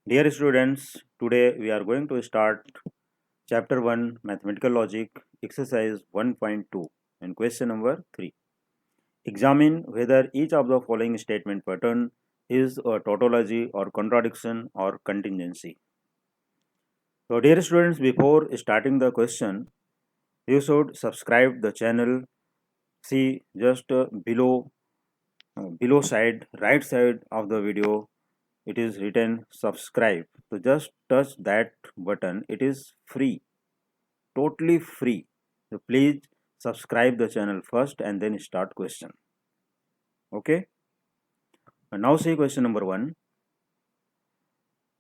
Dear students, today we are going to start chapter 1 Mathematical Logic exercise 1.2 and question number 3. Examine whether each of the following statement pattern is a tautology or contradiction or contingency. So dear students, before starting the question, you should subscribe the channel. See just below side right side of the video it is written subscribe. So just touch that button. It is free, totally free. So please subscribe the channel first and then start question. Okay. And now see question number 1.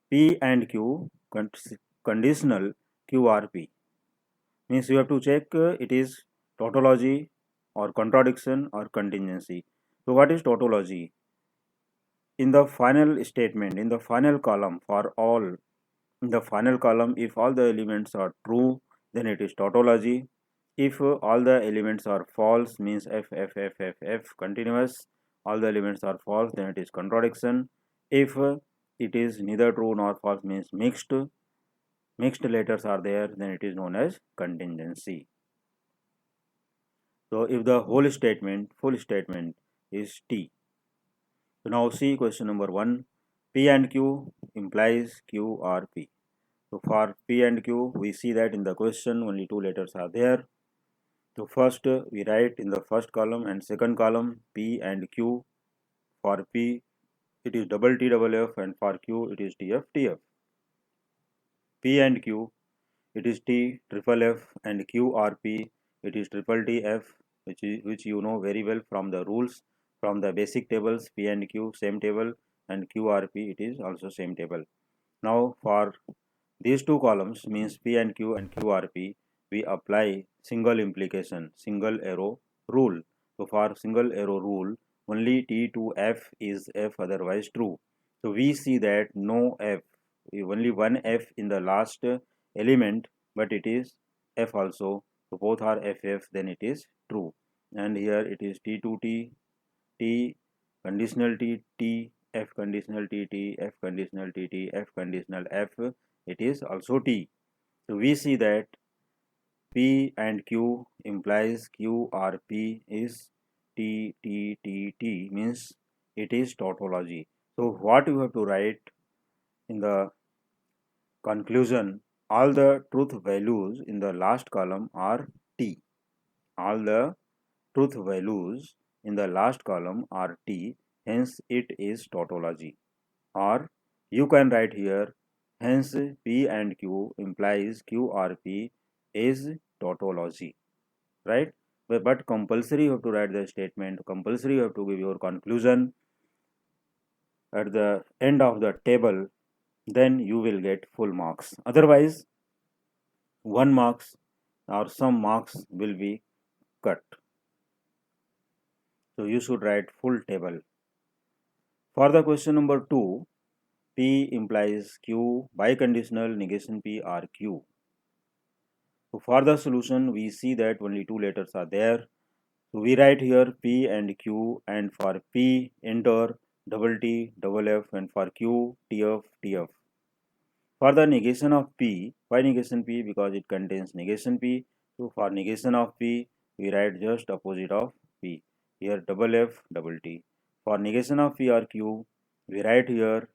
P and Q conditional QRP means you have to check it is tautology or contradiction or contingency. So what is tautology? In the final statement, in the final column for all, in the final column, if all the elements are true, then it is tautology. If all the elements are false, means F continuous, all the elements are false, then it is contradiction. If it is neither true nor false, means mixed letters are there, then it is known as contingency. So if the whole statement, full statement is T. So now see question number 1. P and Q implies Q or P. So for P and Q, we see that in the question only two letters are there. So first we write in the first column and second column P and Q. For P it is double T double F and for Q it is TF TF. P and Q it is T triple F and Q or P it is triple T F, which you know very well from the rules, from the basic tables. P and Q same table and QRP it is also same table. Now for these two columns means P and QRP, we apply single implication, single arrow rule. So for single arrow rule, only T to F is F, otherwise true. So we see that no F, only one F in the last element, but it is F also. So both are FF, then it is true. And here it is T to T conditional T, F conditional T, F conditional T, F conditional F, it is also T. So we see that P and Q implies Q or P is T means it is tautology. So what you have to write in the conclusion, all the truth values in the last column are T. All the truth values in the last column are T, hence it is tautology. Or you can write here, hence P and Q implies Q or P is tautology, right? But compulsory you have to write the statement, compulsory you have to give your conclusion at the end of the table, then you will get full marks. Otherwise, 1 marks or some marks will be cut. So you should write full table. For the question number 2, P implies Q, biconditional negation P or Q. So for the solution, we see that only two letters are there. So we write here P and Q, and for P enter double T double F, and for Q TF TF. For the negation of P, why negation P? Because it contains negation P. So for negation of P, we write just opposite of P. Here double F double T. For negation of P or Q, we write here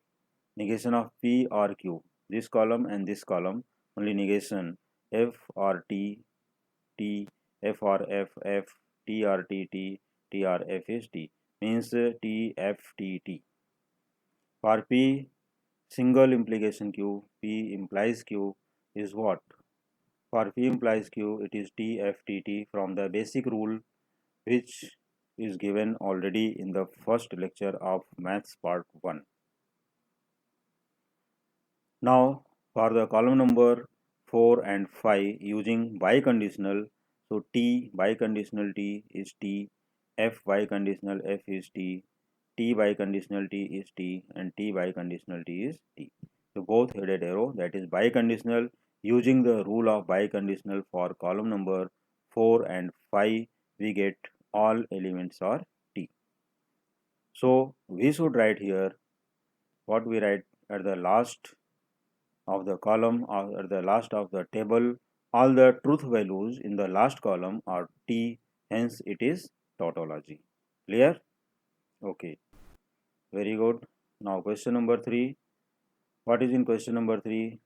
negation of P or Q. This column and this column only negation F or T, T, F or F, F, T or T, T, T or F is T. Means T, F, T, T. For P, single implication Q, P implies Q is what? For P implies Q, it is T, F, T, T from the basic rule which is given already in the first lecture of Maths Part 1. Now for the column number 4 and 5 using biconditional, so T biconditional T is T, F biconditional F is T, T biconditional T is T, and T biconditional T is T. So both headed arrow, that is biconditional. Using the rule of biconditional for column number 4 and 5, we get all elements are T. So we should write here what we write at the last of the column or at the last of the table, all the truth values in the last column are T, hence it is tautology. Clear? Okay, very good. Now question number 3. What is in question number 3?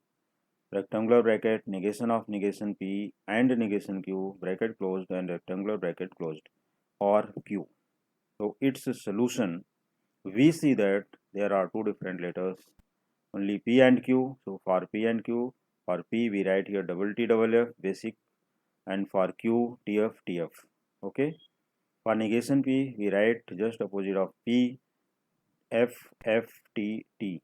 Rectangular bracket, negation of negation P and negation Q, bracket closed and rectangular bracket closed, or Q. So its solution, we see that there are two different letters, only P and Q. So for P and Q, for P we write here double T double F basic, and for Q TF TF. Okay. For negation P we write just opposite of P, F F T T.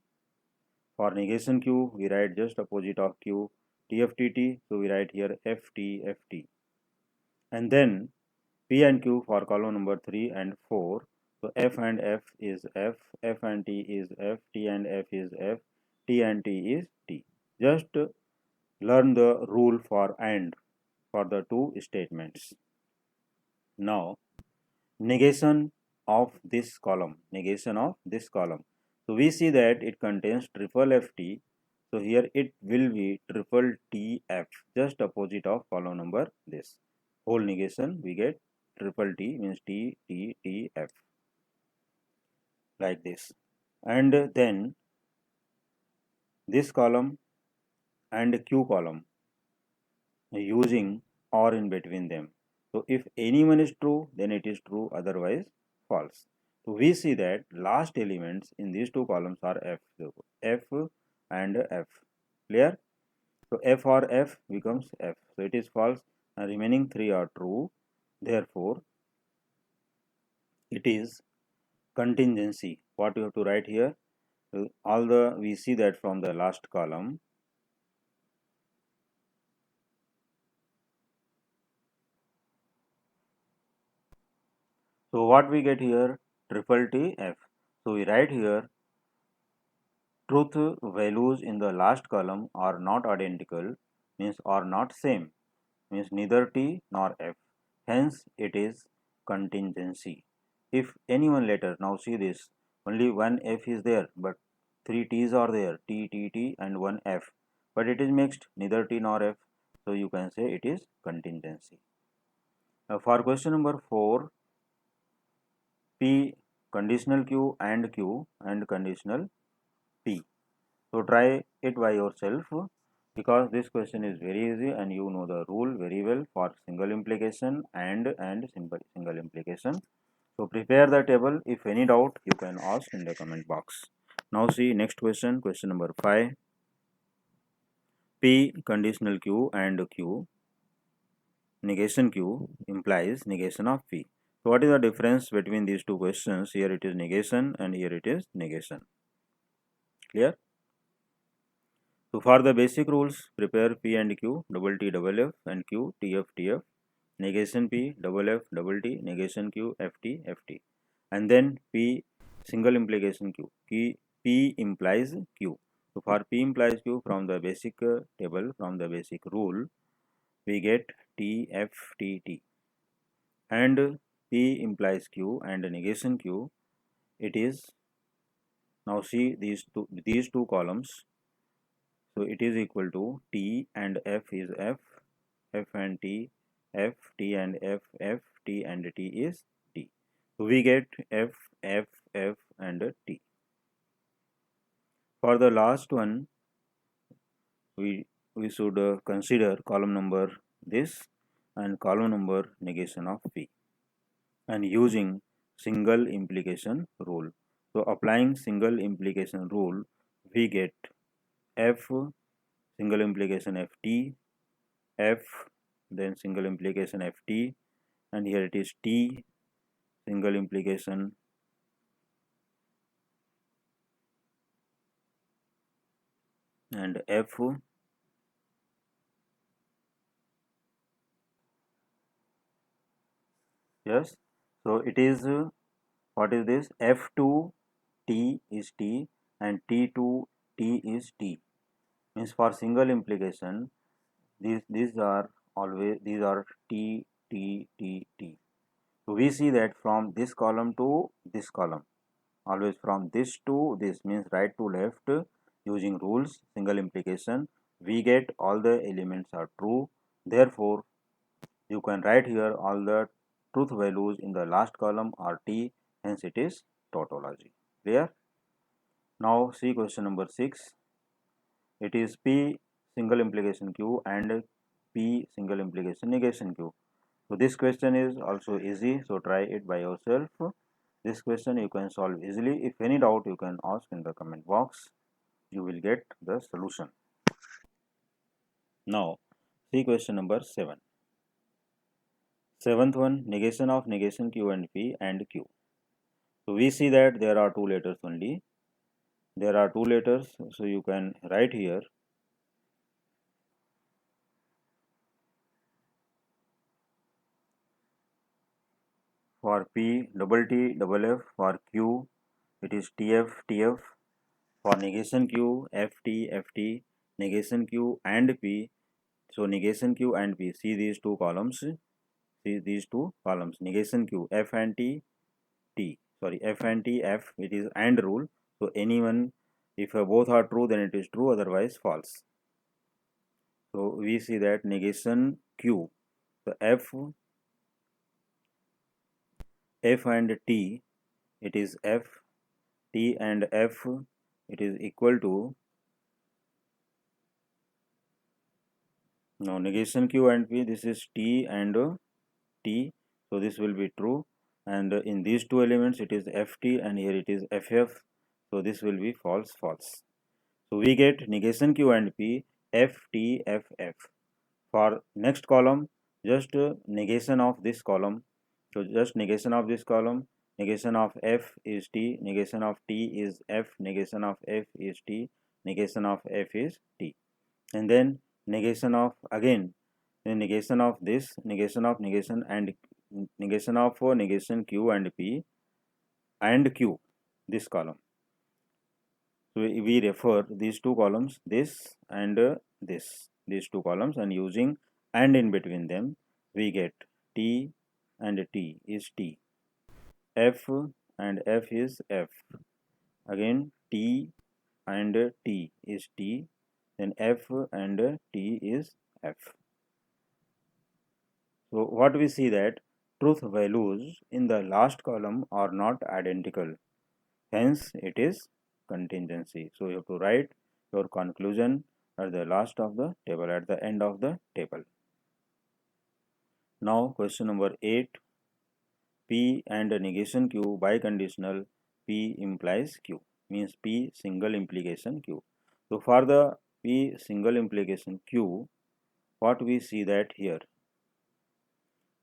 For negation Q we write just opposite of Q, TF T T. So we write here F T F T. And then P and Q for column number 3 and 4. So F and F is F, F and T is F, T and F is F, T and T is T. Just learn the rule for AND for the two statements. Now, negation of this column, negation of this column. So we see that it contains triple FT. So here it will be triple TF, just opposite of column number this. Whole negation we get triple T means T T T F, like this. And then this column and Q column using OR in between them. So if any one is true, then it is true, otherwise false. So we see that last elements in these two columns are F. So F and F. Clear? So F or F becomes F. So it is false and remaining three are true. Therefore, it is contingency. What you have to write here? All the we see that from the last column. So what we get here? Triple T F. So we write here truth values in the last column are not identical, means are not same, means neither T nor F. Hence it is contingency. If any one letter, now see this, only one F is there, but three T's are there, T, T, T and one F. But it is mixed, neither T nor F. So you can say it is contingency. Now for question number 4, P conditional Q and conditional P. So try it by yourself, because this question is very easy and you know the rule very well for single implication and single implication. So prepare the table. If any doubt, you can ask in the comment box. Now see next question, question number 5. P conditional Q and Q, negation Q implies negation of P. So what is the difference between these two questions? Here it is negation and here it is negation. Clear? So for the basic rules, prepare P and Q, double T double F and Q T F T F, negation P double F double T, negation Q F T F T, and then P single implication Q. P implies Q. So for P implies Q, from the basic table, from the basic rule, we get T F T T, and P implies Q and negation Q. It is, now see these two columns. So it is equal to T and F is F, F and T, F, T and F, F, T and T is T. So we get F, F, F and T. For the last one, we should consider column number this and column number negation of P, and using single implication rule. So applying single implication rule, we get F single implication FT, F, then single implication FT, and here it is T single implication and F, yes. So it is what is this? F2 T is T and T2 T is T. Means for single implication, these are always, these are T T T T. So we see that from this column to this column, always from this to this, means right to left, using rules, single implication, we get all the elements are true. Therefore, you can write here all the truth values in the last column are T, hence it is tautology. Clear? Now see question number 6. It is P single implication Q and P single implication negation Q. So this question is also easy, so try it by yourself. This question you can solve easily. If any doubt, you can ask in the comment box. You will get the solution. Now see question number 7. Seventh one, negation of negation Q and P and Q. So we see that there are two letters only. There are two letters, so you can write here for P double T double F, for Q it is TF TF, for negation Q FT FT, negation Q and P. So negation Q and P, see these two columns, negation Q F and T T, sorry F and T F, it is AND rule. So anyone, if both are true then it is true, otherwise false. So we see that negation Q, so F and T, it is F, T and F, it is equal to, now negation Q and P, this is T and T, so this will be true, and in these two elements it is FT and here it is FF, so this will be false. So we get negation Q and P FT FF. For next column, just negation of this column, so just negation of this column, negation of F is T, negation of T is F, negation of F is T, negation of F is T, and then negation of again, then negation of this, negation of negation, and negation of negation Q and P and Q, this column. So we refer these two columns, this and these two columns, and using and in between them we get T and T is T, F and F is F, again T and T is T, then F and T is F. So what we see that truth values in the last column are not identical, hence it is contingency. So you have to write your conclusion at the last of the table, at the end of the table. Now question number 8, P and negation Q biconditional, P implies Q, means P single implication Q. So for the P single implication Q, what we see that here,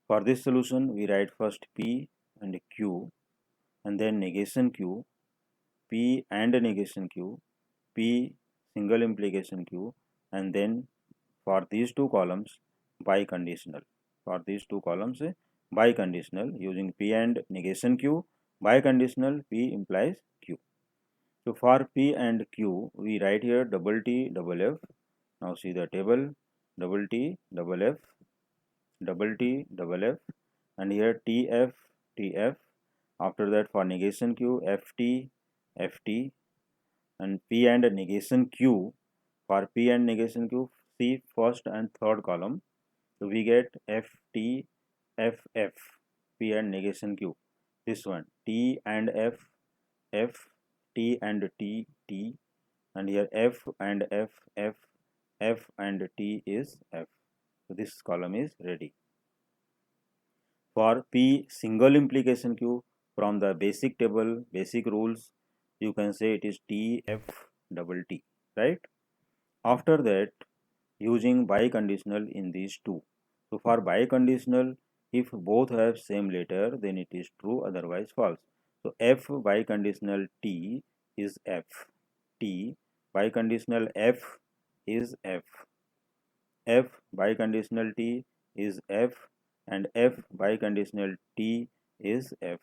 for this solution we write first P and Q and then negation Q, P and negation Q, P single implication Q, and then for these two columns biconditional. For these two columns biconditional, using P and negation Q, biconditional P implies Q. So for P and Q we write here double T double F. Now see the table, double T double F, double T double F, and here TF TF. After that for negation Q FT FT, and P and negation Q, for P and negation Q, see first and third column, so we get FT FF, P and negation Q, this one T and F F, T and T T, and here F and F F, F and T is F. So this column is ready. For P single implication Q, from the basic table, basic rules, you can say it is T F double T, right? After that, using biconditional in these two. So for biconditional, if both have same letter, then it is true, otherwise false. So F biconditional T is F, T biconditional F is F, F biconditional T is F, and F biconditional T is F.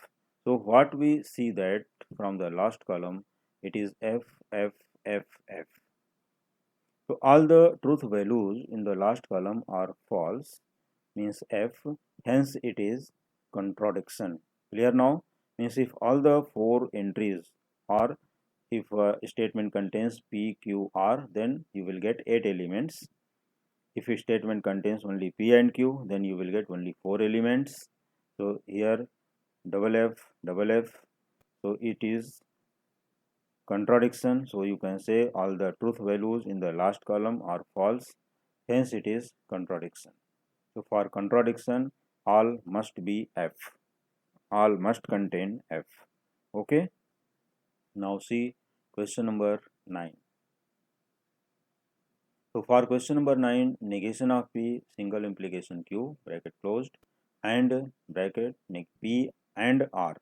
So what we see that from the last column, it is F F F F. So all the truth values in the last column are false, means F, hence it is contradiction. Clear now? Means if all the four entries are if a statement contains P, Q, R, then you will get 8 elements. If a statement contains only P and Q, then you will get only 4 elements. So here double F, so it is contradiction. So you can say all the truth values in the last column are false, hence it is contradiction. So for contradiction, all must be F, all must contain F. Okay, now see question number 9. So for question number 9, negation of P, single implication Q, bracket closed, and bracket P and R.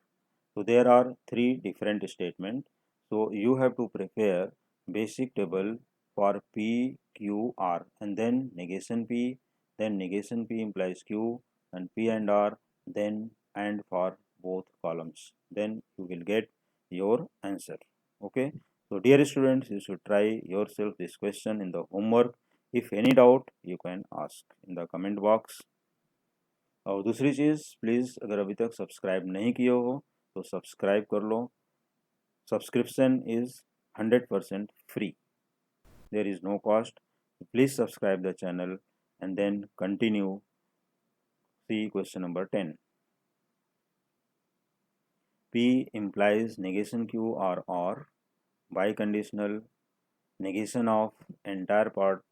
So there are 3 different statements. So you have to prepare basic table for P, Q, R, and then negation P, then negation P implies Q, and P and R, then and for both columns. Then you will get your answer. Okay. So dear students, you should try yourself this question in the homework. If any doubt, you can ask in the comment box. और दूसरी चीज़, please अगर अभी तक subscribe नहीं किए हो तो subscribe कर लो. Subscription is 100% free. There is no cost. Please subscribe the channel and then continue. See question number 10. P implies negation Q or biconditional negation of entire part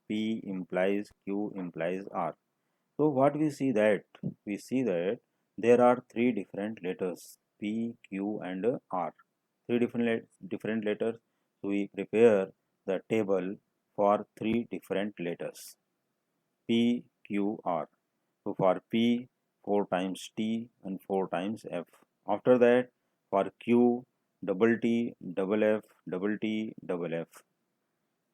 P implies Q implies R. So what we see that there are 3 different letters P, Q and R. 3 different letters. So we prepare the table for 3 different letters P, Q, R. So for P, 4 times T and 4 times F. After that, for Q, double T, double F, double T, double F.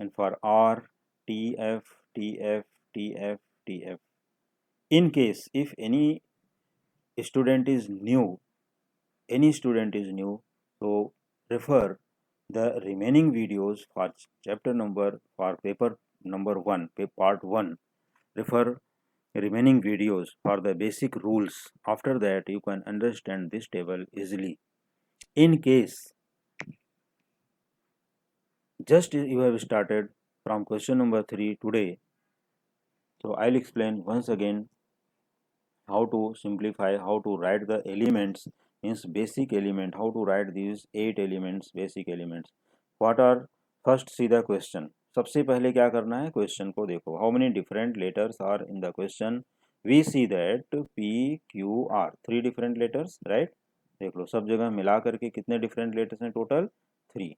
And for R, T, F, T, F, T, F, T, F. In case if any student is new, so refer the remaining videos for paper number 1, part 1. Refer remaining videos for the basic rules. After that, you can understand this table easily. In case just you have started from question number 3 today, so I'll explain once again how to simplify, how to write the elements, means basic element, how to write these 8 elements, basic elements. What are, first see the question. सबसे पहले क्या करना है, question को देखो. How many different letters are in the question. We see that P, Q, R, 3 different letters, right. देख लो सब जगह मिला करके कितने डिफरेंट लेटर्स हैं, टोटल 3.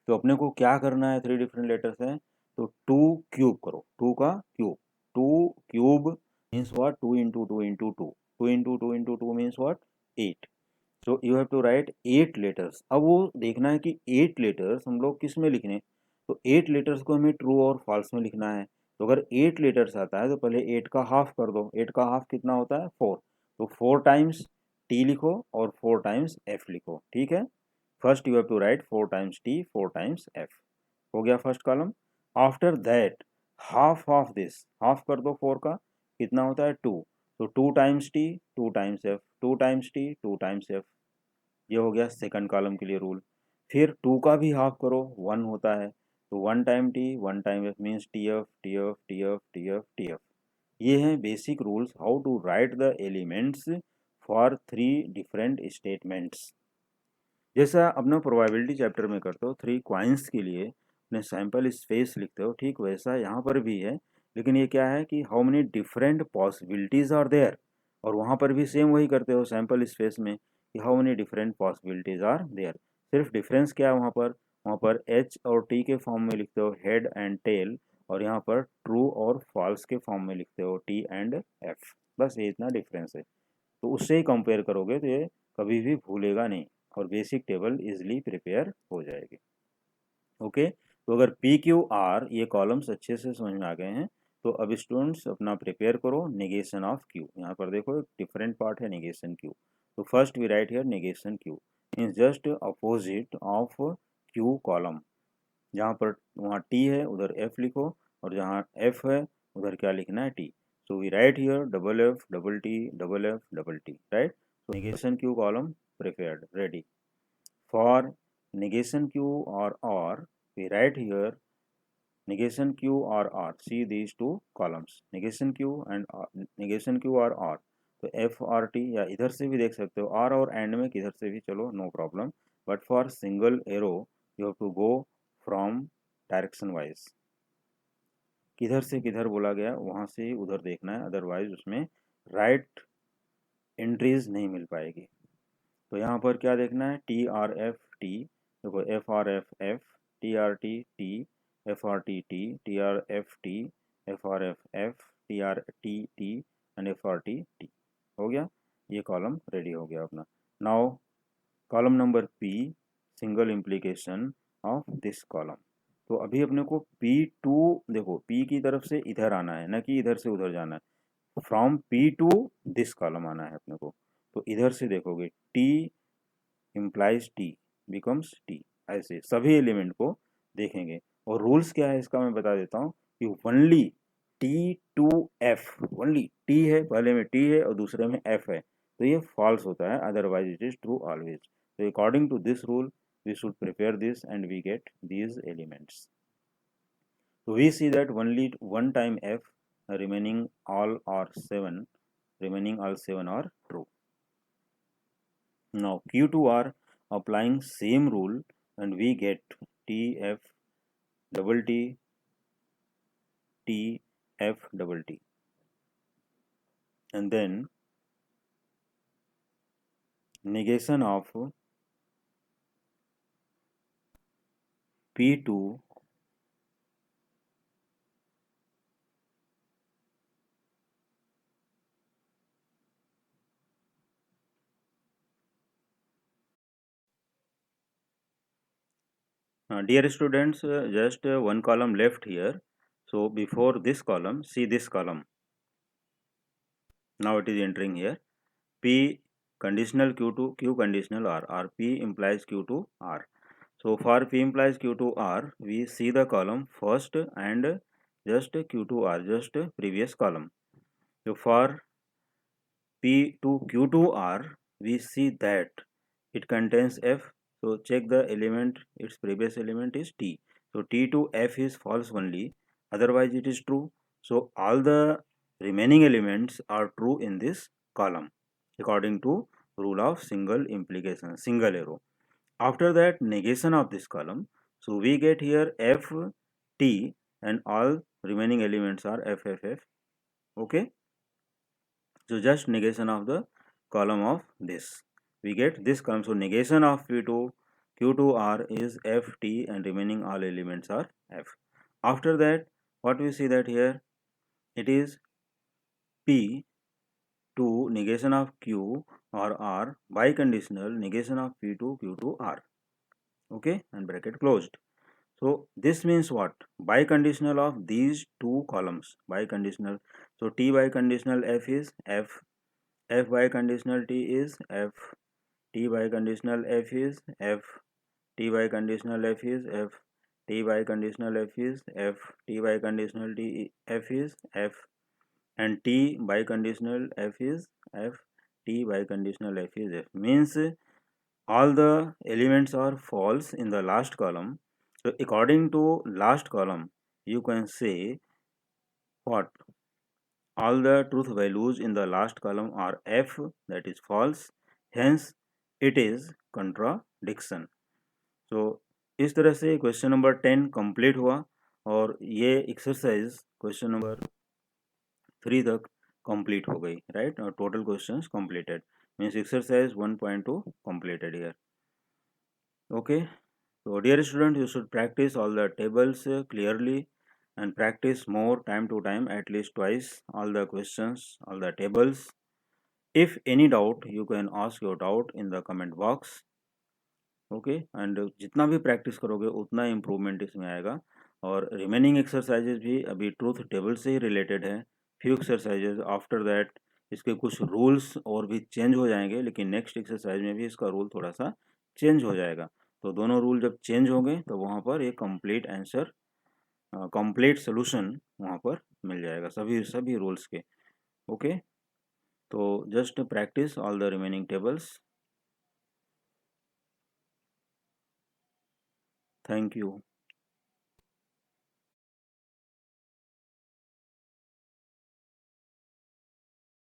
तो अपने को क्या करना है, 3 डिफरेंट लेटर्स हैं तो 2 क्यूब करो, 2 का cube. 2 cube means what, 2 into 2 into 2, 2 into 2 into 2 means what, 8. So you have to write 8 letters. अब वो देखना है कि 8 letters हम लोग किस में लिखने, तो 8 letters को हमें ट्रू और फॉल्स में लिखना है. तो अगर 8 letters आता है तो पहले 8 का हाफ कर दो. 8 का हाफ कितना होता है, 4. तो 4 टाइम्स T लिखो और 4 टाइम्स F लिखो. ठीक है, first you have to write 4 times T, 4 times F. हो गया first column. After that half of this, half कर दो 4 का, कितना होता है 2. तो 2 times T, 2 times F, 2 times T, 2 times F. ये हो गया सेकंड कॉलम के लिए रूल. फिर 2 का भी हाफ करो, 1 होता है. तो 1 time T, 1 time F means TF, TF, TF, TF, TF. ये हैं basic rules how to write the elements for 3 different statements. जैसा अपना प्रोबेबिलिटी चैप्टर में करते हो 3 क्वाइंस के लिए अपने सैंपल स्पेस लिखते हो, ठीक वैसा यहाँ पर भी है. लेकिन ये क्या है कि how many different possibilities are there, और वहाँ पर भी सेम वही करते हो सैंपल स्पेस में कि how many different possibilities are there. सिर्फ डिफरेंस क्या है, वहाँ पर H और T के फॉर्म में लिखते हो हेड एंड टेल, और यहाँ पर ट्रू और फॉल्स के फॉर्म में लिखते हो T एंड F. बस ये इतना डिफरेंस है. तो उससे ही कंपेयर करोगे तो ये कभी भी भूलेगा नहीं और बेसिक टेबल इजीली प्रिपेयर हो जाएगी. ओके, तो अगर P, Q, R ये कॉलम्स अच्छे से समझ में आ गए हैं तो अब स्टूडेंट्स अपना प्रिपेयर करो नेगेशन ऑफ Q. यहाँ पर देखो एक डिफरेंट पार्ट है नेगेशन Q. तो first we write here negation Q means just opposite of Q column. जहाँ पर वहाँ T है उधर F लिखो, और जहाँ F है उधर क्या लिखना है, T. So we write here double F, double T, double F, double T, right? So negation Q column prepared, ready. For negation Q or R, we write here negation Q or R. See these two columns, negation Q and R, negation Q or R. तो F R T या इधर से भी देख सकते हो, are और and में किधर से भी चलो, no problem, but for single arrow you have to go from direction wise, किधर से किधर बोला गया वहां से उधर देखना है, अदरवाइज उसमें राइट एंट्रीज नहीं मिल पाएगी। तो यहाँ पर क्या देखना है, टी आर एफ टी, देखो F R F F, T R T, F R T R F T, F R F F, T R T and F R T, हो गया, ये कॉलम रेडी हो गया अपना। Now column number P, single implication of this column. तो अभी अपने को P2, देखो P की तरफ से इधर आना है, न कि इधर से उधर जाना है, from P to this column आना है अपने को। तो इधर से देखोगे T implies T becomes T, ऐसे सभी एलिमेंट को देखेंगे। और रूल्स क्या है इसका मैं बता देता हूँ कि only T to F, only T है, पहले में T है और दूसरे में F है, तो ये फॉल्स होता है, otherwise it is true always. So according to this rule, we should prepare this and we get these elements. So we see that only one time F, remaining all are 7, remaining all 7 are true. Now Q2 are applying same rule and we get TF double T, TF double T, and then negation of P2 dear students, just one column left here. So before this column, see this column. Now it is entering here. P conditional Q to Q conditional R, or P implies Q to R. So for P implies Q to R, we see the column first and just Q to R, just previous column. So for P to Q to R, we see that it contains F. So check the element, its previous element is T. So T to F is false only, otherwise it is true. So all the remaining elements are true in this column according to rule of single implication, single arrow. After that negation of this column, so we get here F, T and all remaining elements are F, F, F. Okay. So just negation of the column of this. We get this column. So negation of P2, Q2R is FT and remaining all elements are F. After that, what we see that here, it is P to negation of Q or R, biconditional negation of P2, Q2R. Okay, and bracket closed. So this means what? Biconditional of these two columns. Biconditional. So T biconditional F is F. F biconditional T is F. T biconditional F is F. T biconditional F is F. T biconditional F is F. T biconditional T F is F. And T biconditional F is F. T biconditional F is F. Means all the elements are false in the last column. So according to last column, you can say what? All the truth values in the last column are F, that is false, hence it is contradiction. So इस तरह से question number 10 complete हुआ और ये exercise question number 3 तक complete हो गई, right, और total questions completed, means exercise 1.2 completed here. Okay, so dear student, you should practice all the tables clearly and practice more time to time, at least twice, all the questions, all the tables. If any doubt, you can ask your doubt in the comment box. Okay, and जितना भी practice करोगे उतना improvement इसमें आएगा। और remaining exercises भी अभी truth table से ही रिलेटेड है, फ्यू एक्सरसाइजेज, आफ्टर दैट इसके कुछ रूल्स और भी चेंज हो जाएंगे, लेकिन नेक्स्ट एक्सरसाइज में भी इसका रूल थोड़ा सा चेंज हो जाएगा। तो दोनों रूल जब चेंज होंगे तो वहाँ पर एक कंप्लीट आंसर, कंप्लीट सोल्यूशन वहाँ पर मिल जाएगा सभी सभी रूल्स के। ओके, तो just practice all the remaining tables. Thank you.